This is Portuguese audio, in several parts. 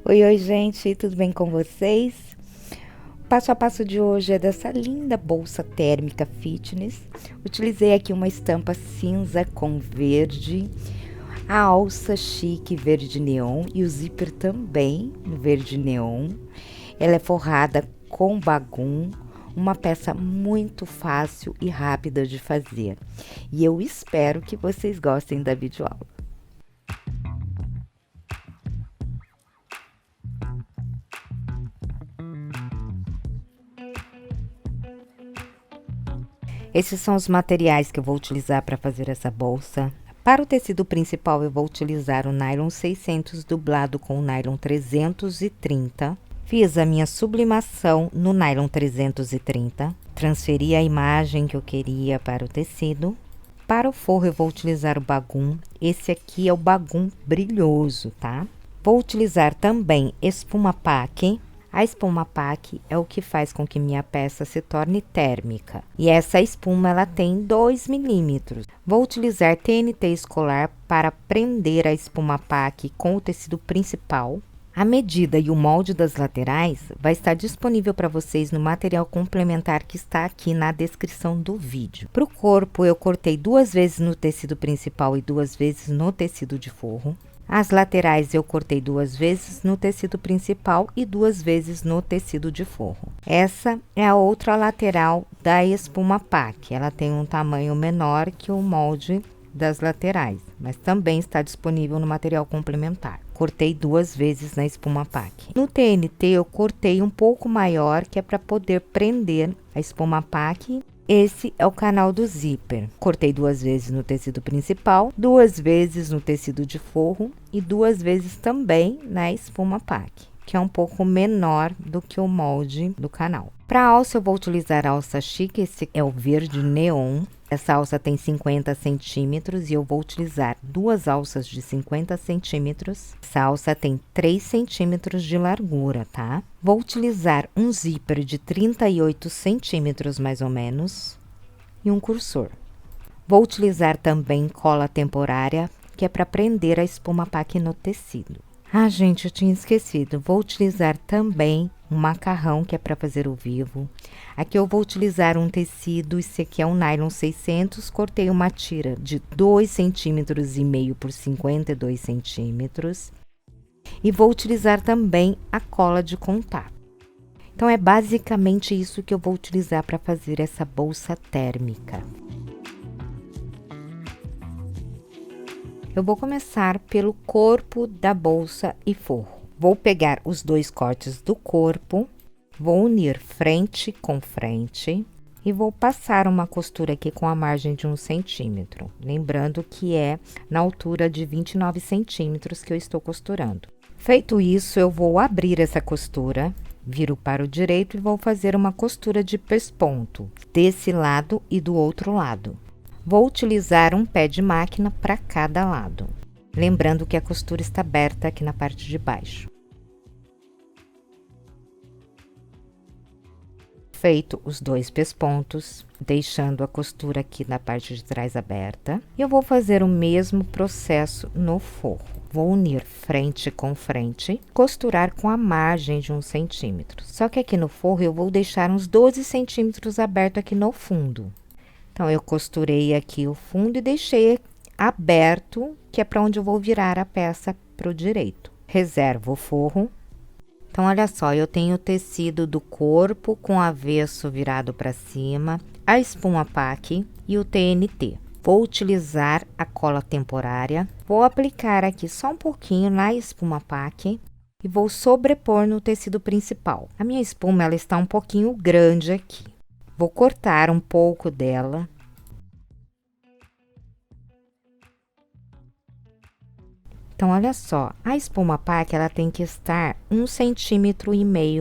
Oi, oi, gente, tudo bem com vocês? O passo a passo de hoje é dessa linda bolsa térmica fitness. Utilizei aqui uma estampa cinza com verde, a alça chique verde neon e o zíper também verde neon. Ela é forrada com bagum, uma peça muito fácil e rápida de fazer. E eu espero que vocês gostem da videoaula. Esses são os materiais que eu vou utilizar para fazer essa bolsa. Para o tecido principal, eu vou utilizar o nylon 600 dublado com o nylon 330. Fiz a minha sublimação no nylon 330. Transferi a imagem que eu queria para o tecido. Para o forro, eu vou utilizar o bagum. Esse aqui é o bagum brilhoso, tá? Vou utilizar também espuma paque. A espuma paque é o que faz com que minha peça se torne térmica. E essa espuma ela tem 2 milímetros. Vou utilizar TNT escolar para prender a espuma paque com o tecido principal. A medida e o molde das laterais vai estar disponível para vocês no material complementar que está aqui na descrição do vídeo. Para o corpo, eu cortei 2 vezes no tecido principal e 2 vezes no tecido de forro. As laterais eu cortei 2 vezes no tecido principal e 2 vezes no tecido de forro. Essa é a outra lateral da espuma paque. Ela tem um tamanho menor que o molde das laterais, mas também está disponível no material complementar. Cortei 2 vezes na espuma paque. No TNT eu cortei um pouco maior, que é para poder prender a espuma paque. Esse é o canal do zíper. Cortei 2 vezes no tecido principal, 2 vezes no tecido de forro e 2 vezes também na espuma paque, que é um pouco menor do que o molde do canal. Para a alça, eu vou utilizar a alça chique, esse é o verde neon. Essa alça tem 50 centímetros e eu vou utilizar 2 alças de 50 centímetros. Essa alça tem 3 centímetros de largura, tá? Vou utilizar um zíper de 38 centímetros mais ou menos e um cursor. Vou utilizar também cola temporária, que é para prender a espuma paque no tecido. Ah, gente, eu tinha esquecido. Vou utilizar também um macarrão, que é para fazer o vivo. Aqui eu vou utilizar um tecido, esse aqui é um nylon 600. Cortei uma tira de 2,5 centímetros por 52 centímetros. E vou utilizar também a cola de contato. Então, é basicamente isso que eu vou utilizar para fazer essa bolsa térmica. Eu vou começar pelo corpo da bolsa e forro. Vou pegar os 2 cortes do corpo, vou unir frente com frente e vou passar uma costura aqui com a margem de 1 centímetro. Lembrando que é na altura de 29 centímetros que eu estou costurando. Feito isso, eu vou abrir essa costura, viro para o direito e vou fazer uma costura de pesponto desse lado e do outro lado. Vou utilizar um pé de máquina para cada lado. Lembrando que a costura está aberta aqui na parte de baixo. Feito os 2 pespontos, deixando a costura aqui na parte de trás aberta, eu vou fazer o mesmo processo no forro. Vou unir frente com frente, costurar com a margem de 1 centímetro. Só que aqui no forro eu vou deixar uns 12 centímetros aberto aqui no fundo. Então, eu costurei aqui o fundo e deixei aberto, que é para onde eu vou virar a peça para o direito. Reservo o forro. Então, olha só, eu tenho o tecido do corpo com avesso virado para cima, a espuma paque e o TNT. Vou utilizar a cola temporária, vou aplicar aqui só um pouquinho na espuma paque e vou sobrepor no tecido principal. A minha espuma, ela está um pouquinho grande aqui. Vou cortar um pouco dela. Então, olha só, a espuma paque, ela tem que estar 1,5 centímetro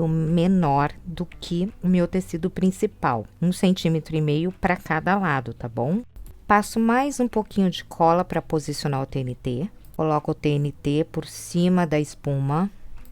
menor do que o meu tecido principal. 1,5 centímetro para cada lado, tá bom? Passo mais um pouquinho de cola para posicionar o TNT. Coloco o TNT por cima da espuma.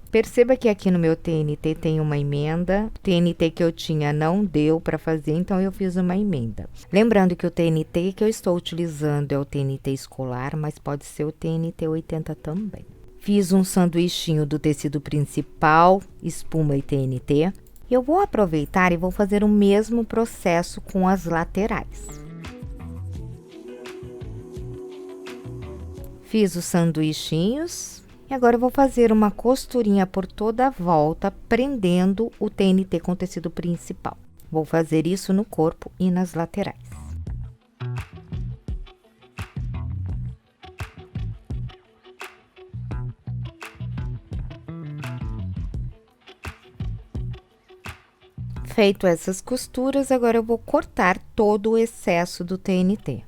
Perceba que aqui no meu TNT tem uma emenda. O TNT que eu tinha não deu para fazer, então eu fiz uma emenda. Lembrando que o TNT que eu estou utilizando é o TNT escolar, mas pode ser o TNT 80 também. Fiz um sanduichinho do tecido principal, espuma e TNT. Eu vou aproveitar e vou fazer o mesmo processo com as laterais. Fiz os sanduichinhos e agora eu vou fazer uma costurinha por toda a volta, prendendo o TNT com o tecido principal. Vou fazer isso no corpo e nas laterais. Feito essas costuras, agora eu vou cortar todo o excesso do TNT.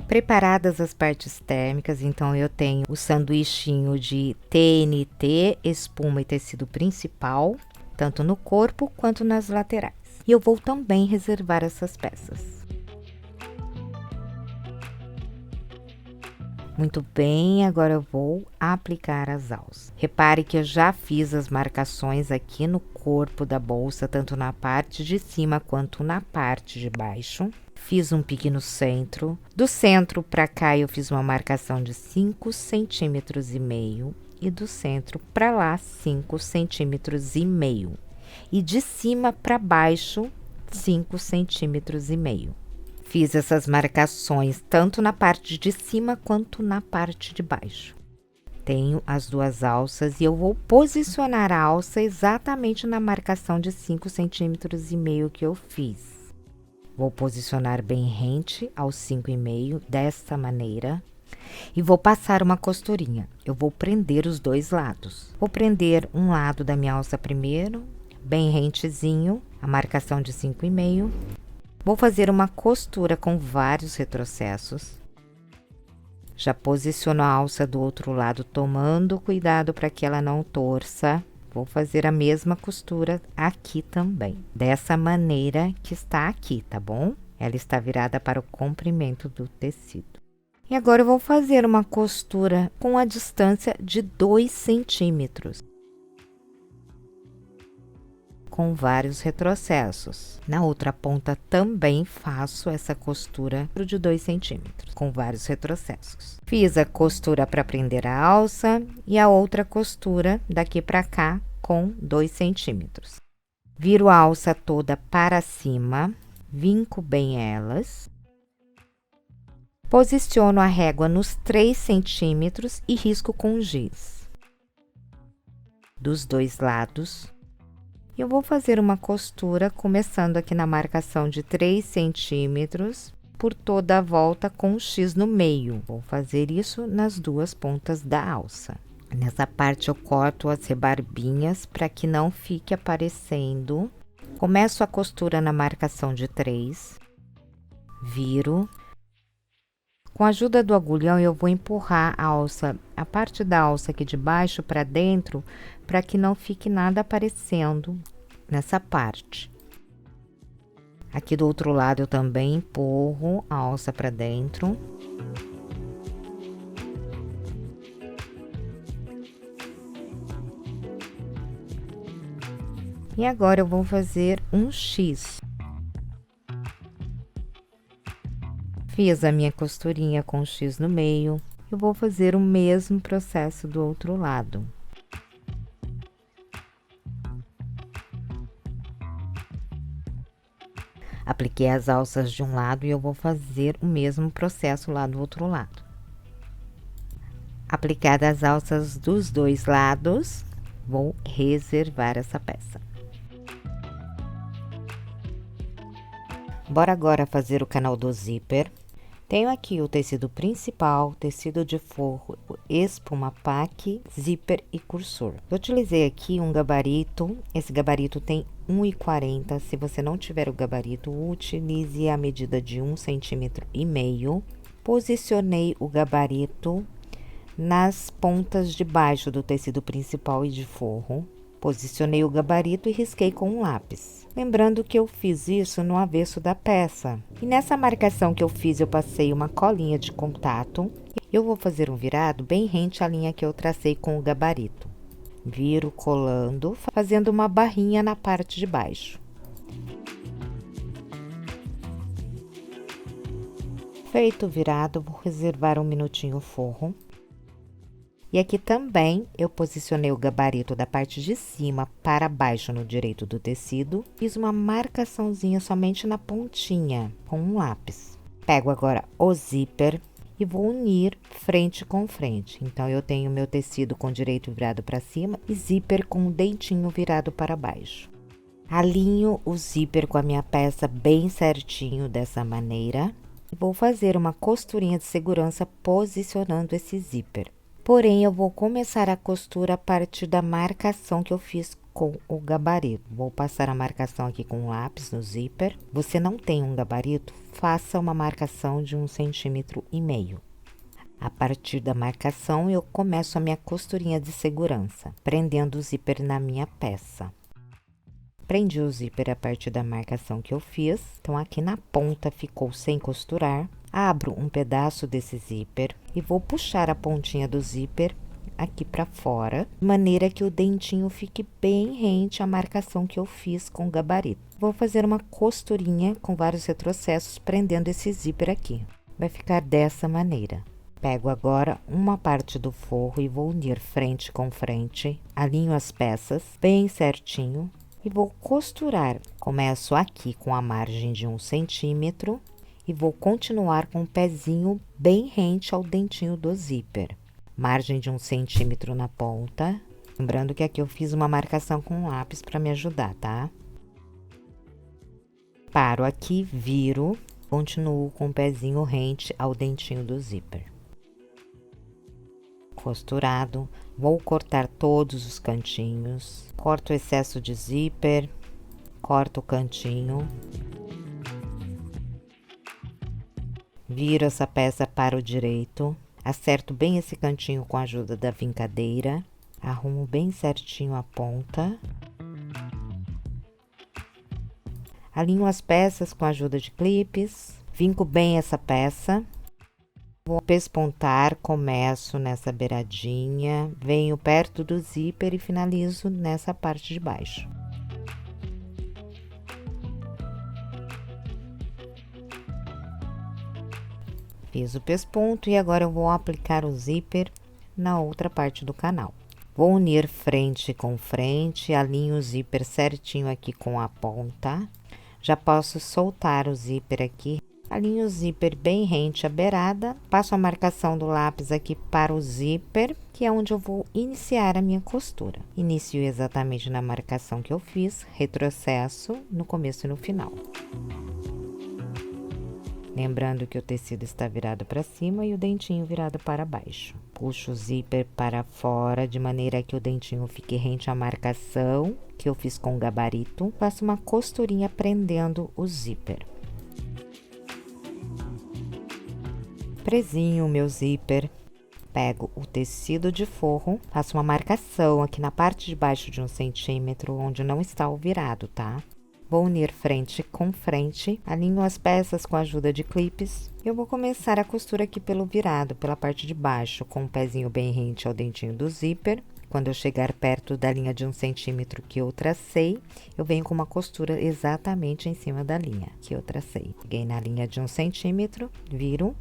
Preparadas as partes térmicas, então eu tenho o sanduichinho de TNT, espuma e tecido principal, tanto no corpo quanto nas laterais. E eu vou também reservar essas peças. Muito bem, agora eu vou aplicar as alças. Repare que eu já fiz as marcações aqui no corpo da bolsa, tanto na parte de cima quanto na parte de baixo. Fiz um pique no centro. Do centro para cá eu fiz uma marcação de 5,5 centímetros e do centro para lá 5,5 centímetros. E de cima para baixo 5,5 centímetros. Fiz essas marcações tanto na parte de cima quanto na parte de baixo. Tenho as duas alças e eu vou posicionar a alça exatamente na marcação de 5,5 centímetros que eu fiz. Vou posicionar bem rente aos 5,5 dessa maneira e vou passar uma costurinha. Eu vou prender os dois lados. Vou prender um lado da minha alça primeiro, bem rentezinho, a marcação de 5,5. Vou fazer uma costura com vários retrocessos. Já posiciono a alça do outro lado, tomando cuidado para que ela não torça. Vou fazer a mesma costura aqui também, dessa maneira que está aqui, tá bom? Ela está virada para o comprimento do tecido. E agora eu vou fazer uma costura com a distância de 2 centímetros. Com vários retrocessos. Na outra ponta também faço essa costura de 2 centímetros, com vários retrocessos. Fiz a costura para prender a alça e a outra costura daqui para cá com 2 centímetros. Viro a alça toda para cima, vinco bem elas. Posiciono a régua nos 3 centímetros e risco com giz. Dos dois lados. Eu vou fazer uma costura, começando aqui na marcação de 3 centímetros, por toda a volta com o X no meio. Vou fazer isso nas duas pontas da alça. Nessa parte eu corto as rebarbinhas para que não fique aparecendo. Começo a costura na marcação de 3, viro. Com a ajuda do agulhão, eu vou empurrar a alça, a parte da alça aqui de baixo para dentro, para que não fique nada aparecendo nessa parte. Aqui do outro lado, eu também empurro a alça para dentro. E agora eu vou fazer um X. Fiz a minha costurinha com X no meio. Eu vou fazer o mesmo processo do outro lado. Apliquei as alças de um lado e eu vou fazer o mesmo processo lá do outro lado. Aplicadas as alças dos dois lados, vou reservar essa peça. Bora agora fazer o canal do zíper. Tenho aqui o tecido principal, tecido de forro, espuma paque, zíper e cursor. Eu utilizei aqui um gabarito, esse gabarito tem 1,40. Se você não tiver o gabarito, utilize a medida de 1,5 centímetro. Posicionei o gabarito nas pontas de baixo do tecido principal e de forro. Posicionei o gabarito e risquei com um lápis. Lembrando que eu fiz isso no avesso da peça. E nessa marcação que eu fiz, eu passei uma colinha de contato. Eu vou fazer um virado bem rente à linha que eu tracei com o gabarito. Viro colando, fazendo uma barrinha na parte de baixo. Feito o virado, vou reservar um minutinho o forro. E aqui também eu posicionei o gabarito da parte de cima para baixo no direito do tecido. Fiz uma marcaçãozinha somente na pontinha com um lápis. Pego agora o zíper e vou unir frente com frente. Então, eu tenho meu tecido com direito virado para cima e zíper com o dentinho virado para baixo. Alinho o zíper com a minha peça bem certinho dessa maneira. E vou fazer uma costurinha de segurança posicionando esse zíper. Porém, eu vou começar a costura a partir da marcação que eu fiz com o gabarito. Vou passar a marcação aqui com um lápis no zíper. Você não tem um gabarito? Faça uma marcação de 1,5 cm. A partir da marcação, eu começo a minha costurinha de segurança, prendendo o zíper na minha peça. Prendi o zíper a partir da marcação que eu fiz. Então, aqui na ponta ficou sem costurar. Abro um pedaço desse zíper e vou puxar a pontinha do zíper aqui para fora, de maneira que o dentinho fique bem rente à marcação que eu fiz com o gabarito. Vou fazer uma costurinha com vários retrocessos, prendendo esse zíper aqui. Vai ficar dessa maneira. Pego agora uma parte do forro e vou unir frente com frente, alinho as peças bem certinho e vou costurar. Começo aqui com a margem de 1 cm. E vou continuar com o pezinho bem rente ao dentinho do zíper. Margem de 1 cm na ponta. Lembrando que aqui eu fiz uma marcação com lápis para me ajudar, tá? Paro aqui, viro, continuo com o pezinho rente ao dentinho do zíper. Costurado, vou cortar todos os cantinhos. Corto o excesso de zíper, corto o cantinho. Viro essa peça para o direito, acerto bem esse cantinho com a ajuda da vincadeira, arrumo bem certinho a ponta. Alinho as peças com a ajuda de clipes, vinco bem essa peça. Vou pespontar, começo nessa beiradinha, venho perto do zíper e finalizo nessa parte de baixo. Fiz o pesponto e agora eu vou aplicar o zíper na outra parte do canal. Vou unir frente com frente, alinho o zíper certinho aqui com a ponta. Já posso soltar o zíper aqui. Alinho o zíper bem rente à beirada. Passo a marcação do lápis aqui para o zíper, que é onde eu vou iniciar a minha costura. Inicio exatamente na marcação que eu fiz, retrocesso no começo e no final. Lembrando que o tecido está virado para cima e o dentinho virado para baixo. Puxo o zíper para fora, de maneira que o dentinho fique rente à marcação que eu fiz com o gabarito. Faço uma costurinha prendendo o zíper. Presinho o meu zíper. Pego o tecido de forro, faço uma marcação aqui na parte de baixo de 1 cm, onde não está o virado, tá? Vou unir frente com frente, alinho as peças com a ajuda de clipes. Eu vou começar a costura aqui pelo virado, pela parte de baixo, com o pezinho bem rente ao dentinho do zíper. Quando eu chegar perto da linha de 1 cm que eu tracei, eu venho com uma costura exatamente em cima da linha que eu tracei. Peguei na linha de 1 cm, viro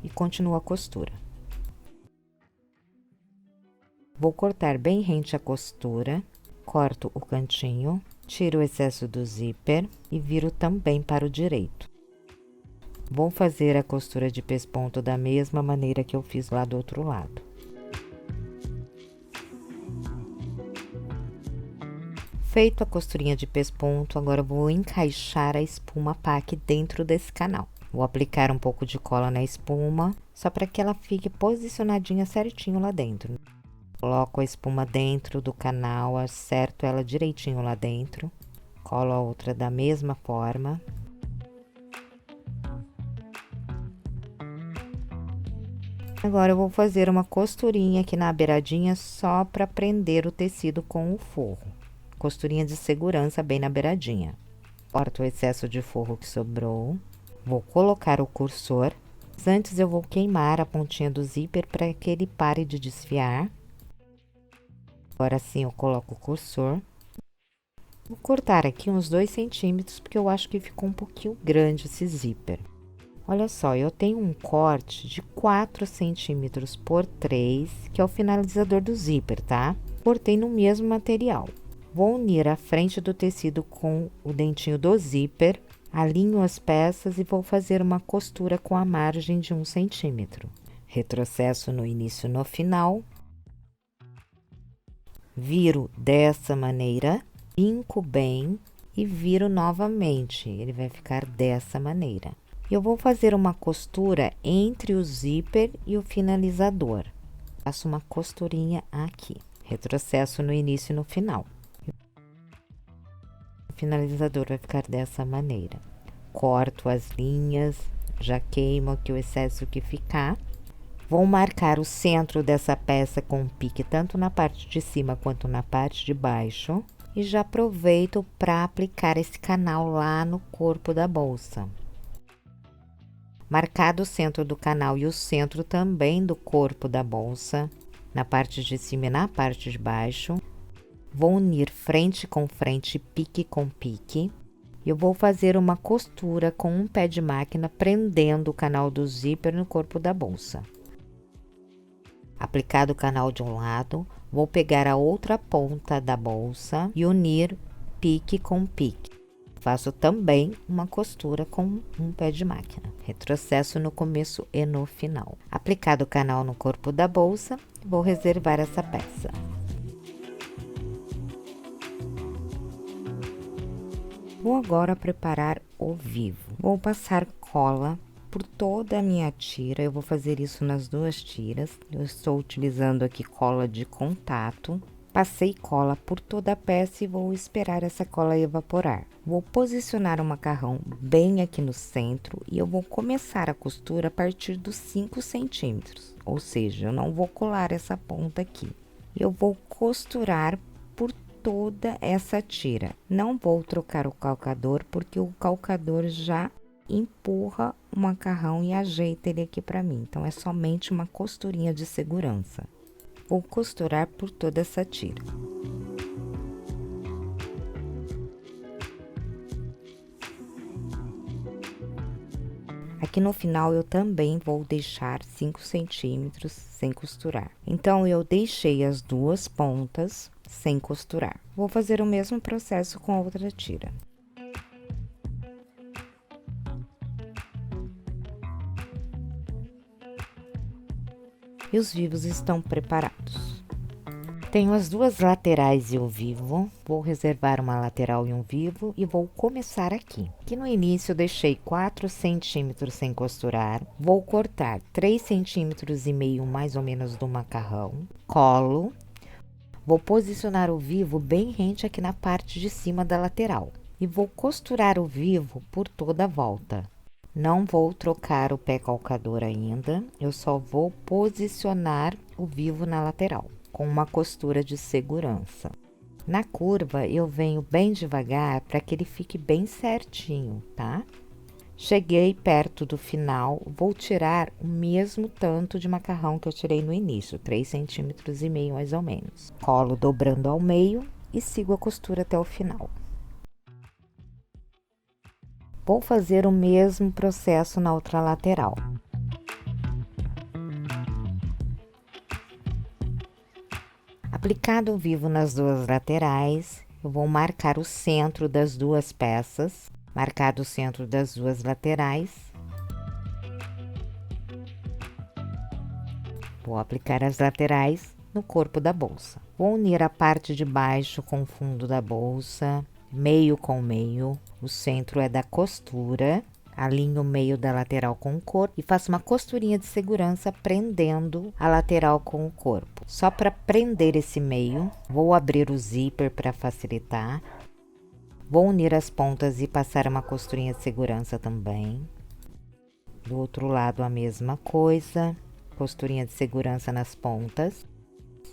e continuo a costura. Vou cortar bem rente a costura, corto o cantinho. Tiro o excesso do zíper e viro também para o direito. Vou fazer a costura de pesponto da mesma maneira que eu fiz lá do outro lado. Feito a costurinha de pesponto, agora eu vou encaixar a espuma PAC dentro desse canal. Vou aplicar um pouco de cola na espuma, só para que ela fique posicionadinha certinho lá dentro. Coloco a espuma dentro do canal, acerto ela direitinho lá dentro. Colo a outra da mesma forma. Agora, eu vou fazer uma costurinha aqui na beiradinha só para prender o tecido com o forro. Costurinha de segurança bem na beiradinha. Corto o excesso de forro que sobrou. Vou colocar o cursor. Antes, eu vou queimar a pontinha do zíper para que ele pare de desfiar. Agora sim, eu coloco o cursor. Vou cortar aqui uns 2 centímetros, porque eu acho que ficou um pouquinho grande esse zíper. Olha só, eu tenho um corte de 4 centímetros por 3, que é o finalizador do zíper, tá? Cortei no mesmo material. Vou unir a frente do tecido com o dentinho do zíper, alinho as peças e vou fazer uma costura com a margem de 1 centímetro. Retrocesso no início e no final. Viro dessa maneira, vinco bem e viro novamente. Ele vai ficar dessa maneira. Eu vou fazer uma costura entre o zíper e o finalizador. Faço uma costurinha aqui. Retrocesso no início e no final. O finalizador vai ficar dessa maneira. Corto as linhas, já queimo aqui o excesso que ficar. Vou marcar o centro dessa peça com um pique, tanto na parte de cima quanto na parte de baixo. E já aproveito para aplicar esse canal lá no corpo da bolsa. Marcado o centro do canal e o centro também do corpo da bolsa, na parte de cima e na parte de baixo, vou unir frente com frente, pique com pique. Eu vou fazer uma costura com um pé de máquina, prendendo o canal do zíper no corpo da bolsa. Aplicado o canal de um lado, vou pegar a outra ponta da bolsa e unir pique com pique. Faço também uma costura com um pé de máquina. Retrocesso no começo e no final. Aplicado o canal no corpo da bolsa, vou reservar essa peça. Vou agora preparar o vivo. Vou passar cola por toda a minha tira. Eu vou fazer isso nas duas tiras. Eu estou utilizando aqui cola de contato. Passei cola por toda a peça e vou esperar essa cola evaporar. Vou posicionar o macarrão bem aqui no centro e eu vou começar a costura a partir dos 5 centímetros. Ou seja, eu não vou colar essa ponta aqui. Eu vou costurar por toda essa tira. Não vou trocar o calcador, porque o calcador já empurra o macarrão e ajeita ele aqui para mim. Então, é somente uma costurinha de segurança. Vou costurar por toda essa tira. Aqui no final, eu também vou deixar 5 centímetros sem costurar. Então, eu deixei as duas pontas sem costurar. Vou fazer o mesmo processo com a outra tira. E os vivos estão preparados. Tenho as duas laterais e o vivo. Vou reservar uma lateral e um vivo e vou começar aqui. Aqui no início eu deixei 4 centímetros sem costurar. Vou cortar 3 centímetros e meio mais ou menos do macarrão. Colo. Vou posicionar o vivo bem rente aqui na parte de cima da lateral. E vou costurar o vivo por toda a volta. Não vou trocar o pé calcador ainda, eu só vou posicionar o vivo na lateral, com uma costura de segurança. Na curva, eu venho bem devagar para que ele fique bem certinho, tá? Cheguei perto do final, vou tirar o mesmo tanto de macarrão que eu tirei no início, 3,5 centímetros mais ou menos. Colo dobrando ao meio e sigo a costura até o final. Vou fazer o mesmo processo na outra lateral. Aplicado o vivo nas duas laterais, eu vou marcar o centro das duas peças, marcado o centro das duas laterais. Vou aplicar as laterais no corpo da bolsa. Vou unir a parte de baixo com o fundo da bolsa, meio com meio. O centro é da costura, alinho o meio da lateral com o corpo e faço uma costurinha de segurança prendendo a lateral com o corpo. Só para prender esse meio, vou abrir o zíper para facilitar. Vou unir as pontas e passar uma costurinha de segurança também. Do outro lado a mesma coisa, costurinha de segurança nas pontas.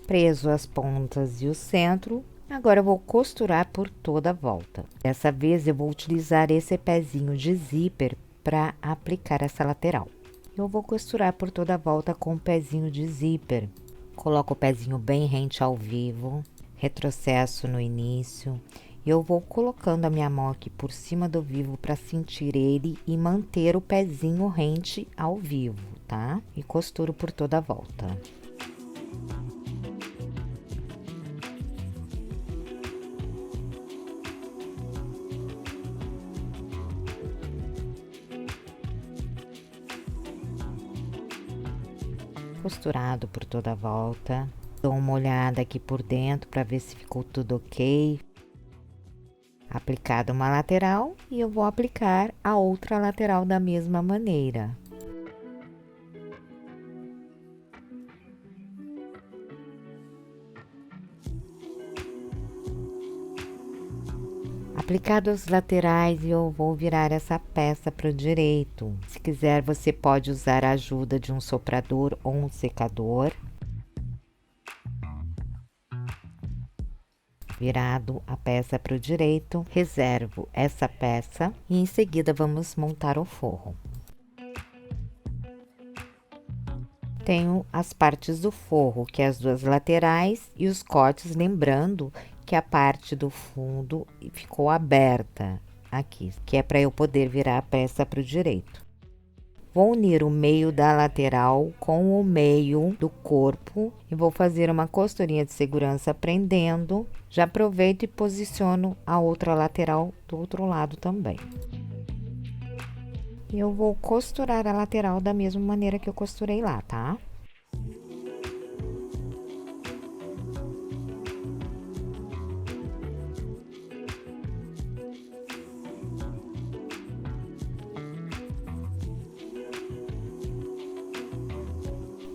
Preso as pontas e o centro. Agora, eu vou costurar por toda a volta. Dessa vez, eu vou utilizar esse pezinho de zíper para aplicar essa lateral. Eu vou costurar por toda a volta com o pezinho de zíper. Coloco o pezinho bem rente ao vivo, retrocesso no início Eu vou colocando a minha mão aqui por cima do vivo para sentir ele e manter o pezinho rente ao vivo, tá? E costuro por toda a volta. Costurado por toda a volta. Dou uma olhada aqui por dentro para ver se ficou tudo ok. Aplicada uma lateral e eu vou aplicar a outra lateral da mesma maneira. Aplicado as laterais, eu vou virar essa peça para o direito. Se quiser, você pode usar a ajuda de um soprador ou um secador. Virado a peça para o direito, reservo essa peça e em seguida vamos montar o forro. Tenho as partes do forro, que é as duas laterais e os cortes, lembrando que a parte do fundo ficou aberta aqui, que é para eu poder virar a peça para o direito. Vou unir o meio da lateral com o meio do corpo e vou fazer uma costurinha de segurança prendendo. Já aproveito e posiciono a outra lateral do outro lado também. Eu vou costurar a lateral da mesma maneira que eu costurei lá, tá?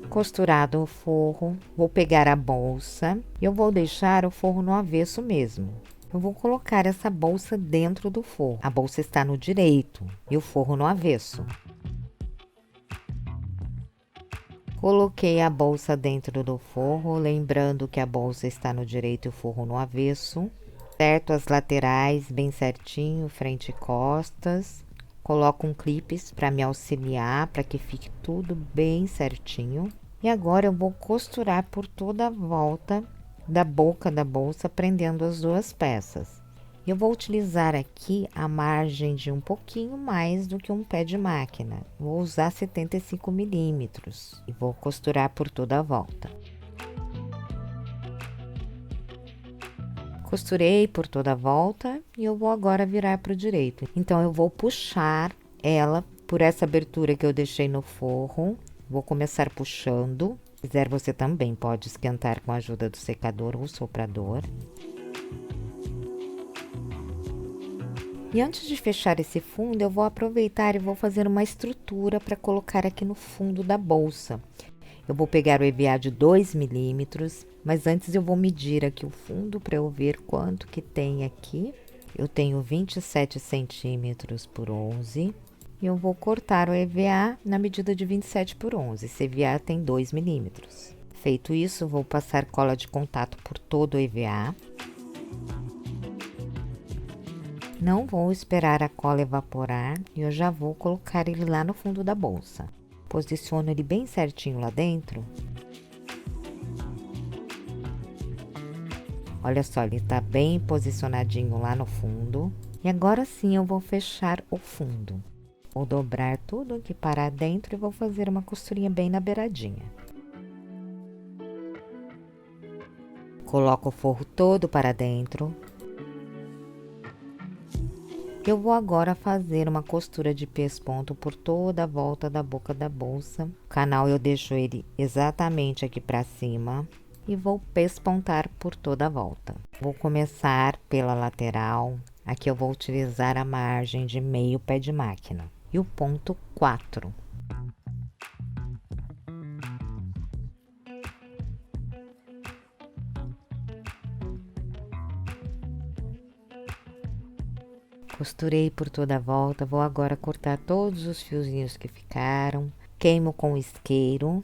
Costurado o forro, vou pegar a bolsa e eu vou deixar o forro no avesso mesmo. Eu vou colocar essa bolsa dentro do forro. A bolsa está no direito e o forro no avesso. Coloquei a bolsa dentro do forro, lembrando que a bolsa está no direito e o forro no avesso. Certo as laterais bem certinho, frente e costas. Coloco um clipes para me auxiliar, para que fique tudo bem certinho. E agora eu vou costurar por toda a volta da boca da bolsa, prendendo as duas peças. Eu vou utilizar aqui a margem de um pouquinho mais do que um pé de máquina. Vou usar 75 milímetros e vou costurar por toda a volta. Costurei por toda a volta e eu vou agora virar para o direito. Então, eu vou puxar ela por essa abertura que eu deixei no forro. Vou começar puxando. Se quiser, você também pode esquentar com a ajuda do secador ou soprador. E antes de fechar esse fundo, eu vou aproveitar e vou fazer uma estrutura para colocar aqui no fundo da bolsa. Eu vou pegar o EVA de 2 milímetros, mas antes eu vou medir aqui o fundo para eu ver quanto que tem aqui. Eu tenho 27 centímetros por 11. E eu vou cortar o EVA na medida de 27 por 11. Esse EVA tem 2 milímetros. Feito isso, vou passar cola de contato por todo o EVA. Não vou esperar a cola evaporar e eu já vou colocar ele lá no fundo da bolsa. Posiciono ele bem certinho lá dentro. Olha só, ele tá bem posicionadinho lá no fundo. E agora sim eu vou fechar o fundo. Vou dobrar tudo aqui para dentro e vou fazer uma costurinha bem na beiradinha. Coloco o forro todo para dentro. Eu vou agora fazer uma costura de pesponto por toda a volta da boca da bolsa. O canal eu deixo ele exatamente aqui para cima e vou pespontar por toda a volta. Vou começar pela lateral. Aqui eu vou utilizar a margem de meio pé de máquina. E o ponto 4. Costurei por toda a volta, vou agora cortar todos os fiozinhos que ficaram, queimo com isqueiro.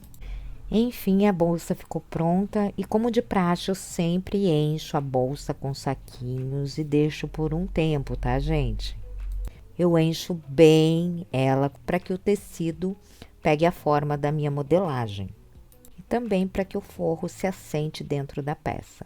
Enfim, a bolsa ficou pronta e, como de praxe, eu sempre encho a bolsa com saquinhos e deixo por um tempo, tá, gente? Eu encho bem ela para que o tecido pegue a forma da minha modelagem e também para que o forro se assente dentro da peça.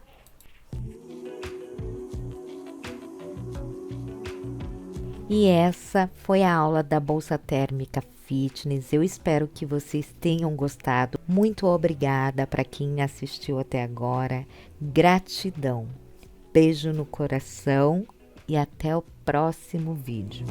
E essa foi a aula da bolsa térmica fitness. Eu espero que vocês tenham gostado. Muito obrigada para quem assistiu até agora. Gratidão. Beijo no coração e até o próximo vídeo.